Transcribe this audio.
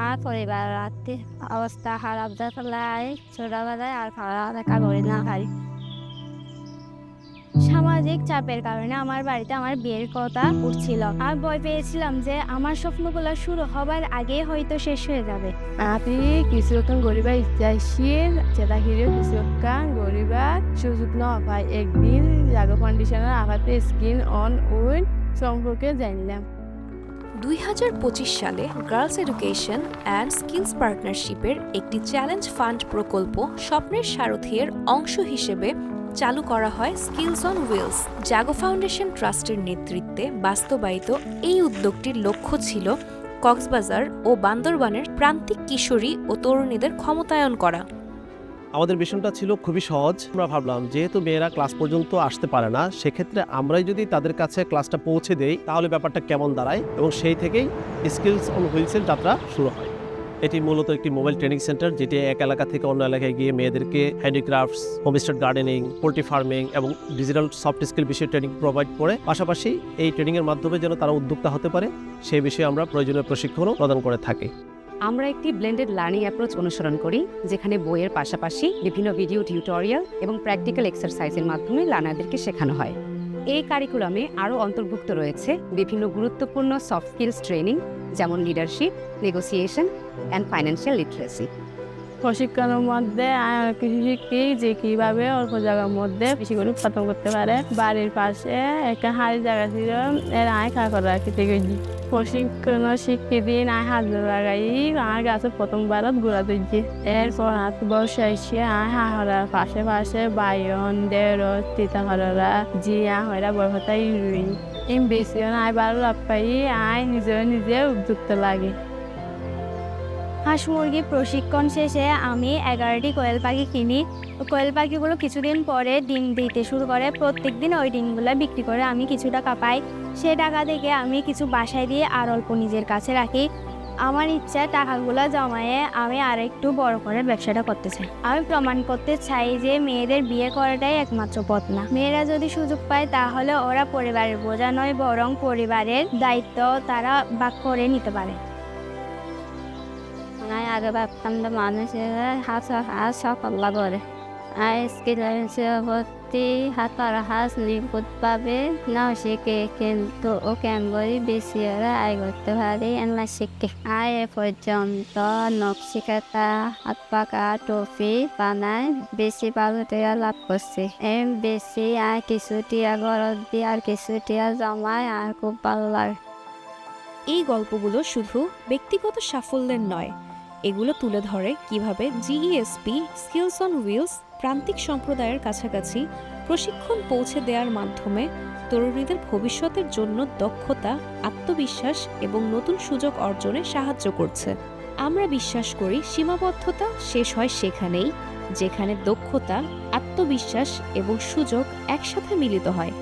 আমার পরিবারের আর্থিক অবস্থা খারাপ থাকলে ছোটবেলায় আর পড়ালেখা করি না খাই। সামাজিক চাপের কারণে আমার বাড়িতে আমার বিয়ের কথা উঠছিল। আর ভয় পেয়েছিলাম যে আমার স্বপ্নগুলো শুরু হবার আগে হয়তো শেষ হয়ে যাবে। Ati kisiwkan goriba istaishir cetakirio kisiwkan goriba সুযোগ না পাই একদিন জাগো ফাউন্ডেশনের আঘাতে স্কিন অন উইন সম্পর্কে জানলাম। 2025 সালে গার্লস এডুকেশন অ্যান্ড স্কিলস পার্টনারশিপের একটি চ্যালেঞ্জ ফান্ড প্রকল্প স্বপ্নের সারথির অংশ হিসেবে চালু করা হয় skills on wheels. Jaago foundation ট্রাস্টের নেতৃত্বে বাস্তবায়িত এই উদ্যোগটির লক্ষ্য ছিল কক্সবাজার ও বান্দরবানের প্রান্তিক কিশোরী ও তরুণীদের ক্ষমতায়ন করা। আমাদের মিশনটা ছিল খুবই সহজ। আমরা ভাবলাম যেহেতু মেয়েরা ক্লাস পর্যন্ত আসতে পারে না, সেক্ষেত্রে আমরাই যদি তাদের কাছে ক্লাসটা পৌঁছে দেই তাহলে ব্যাপারটা কেমন দাঁড়ায়, এবং সেই থেকেই স্কিলস অন হুইলসের যাত্রা শুরু হয়। এটি মূলত একটি মোবাইল ট্রেনিং সেন্টার, যেটি এক এলাকা থেকে অন্য এলাকায় গিয়ে মেয়েদেরকে handicrafts, homestead gardening, poultry farming এবং ডিজিটাল সফট স্কিল বিষয়ে ট্রেনিং প্রোভাইড করে। পাশাপাশি এই ট্রেনিংয়ের মাধ্যমে যেন তারা উদ্যোক্তা হতে পারে সেই বিষয়ে আমরা প্রয়োজনীয় প্রশিক্ষণও প্রদান করে থাকি। আমরা একটি ব্লেন্ডেড লার্নিং অ্যাপ্রোচ অনুসরণ করি, যেখানে বইয়ের পাশাপাশি বিভিন্ন ভিডিও টিউটোরিয়াল এবং প্র্যাকটিক্যাল এক্সারসাইজের মাধ্যমে লার্নারদেরকে শেখানো হয়। এই কারিকুলামে আরও অন্তর্ভুক্ত রয়েছে বিভিন্ন গুরুত্বপূর্ণ সফট স্কিলস ট্রেনিং, যেমন leadership, negotiation and financial literacy. প্রশিক্ষণের মধ্যে কৃষি শিখি যে কিভাবে অল্প জায়গার মধ্যে কৃষি করে উৎপাদন করতে পারে। বাড়ির পাশে একটা হাড়ি জায়গা ছিল, এর আয় খা করা খেতে গেছি। প্রশিক্ষণ শিখে দিন আয় হাত লাগাই আর গাছে প্রথমবারত ঘোরা দিচ্ছি। এরপর হাত বসে এসে আয় হাহরার পাশে পাশে বায়ন দেড় তিতা হররা জিয়া হরা বরফতাই রুই এম বেশি আয় বারো লাভ পাই আয় নিজে উদ্যুক্ত লাগে। হাঁস মুরগি প্রশিক্ষণ শেষে আমি 11টি কোয়েল পাখি কিনি। কোয়েল পাখিগুলো কিছুদিন পরে ডিম দিতে শুরু করে। প্রত্যেক দিন ওই ডিমগুলো বিক্রি করে আমি কিছু টাকা পাই। সে টাকা থেকে আমি কিছু বাসায় দিয়ে আর অল্প নিজের কাছে রাখি। আমার ইচ্ছা টাকাগুলো জমায়ে আমি আর একটু বড় করে ব্যবসাটা করতে চাই। আমি প্রমাণ করতে চাই যে মেয়েদের বিয়ে করাটাই একমাত্র পথ না। মেয়েরা যদি সুযোগ পায় তাহলে ওরা পরিবারের বোঝা নয়, বরং পরিবারের দায়িত্ব তারা ভাগ করে নিতে পারে। আগে ভাবতাম যে মানুষের হাত সকল করে ভর্তি হাতার হাঁস নিখুঁতভাবে নাও শিখে, কিন্তু ও কেমবই বেশি ওরা আয় করতে পারে এনলা শিখে। আয় এ পর্যন্ত নকশিকাতা হাত পাকা টফি বানায় বেশি ভালো টিয়া লাভ করছে। বেশি আর কিছু টিয়া গরত দিয়ে আর কিছু টিয়া জমায় আর খুব ভালো লাগে। এই গল্পগুলো শুধু ব্যক্তিগত সাফল্যের নয়, এগুলো তুলে ধরে কিভাবে জিইএসপি স্কিলস অন হুইলস প্রান্তিক সম্প্রদায়ের কাছাকাছি প্রশিক্ষণ পৌঁছে দেওয়ার মাধ্যমে তরুণীদের ভবিষ্যতের জন্য দক্ষতা, আত্মবিশ্বাস এবং নতুন সুযোগ অর্জনে সাহায্য করছে। আমরা বিশ্বাস করি সীমাবদ্ধতা শেষ হয় সেখানেই যেখানে দক্ষতা, আত্মবিশ্বাস এবং সুযোগ একসাথে মিলিত হয়।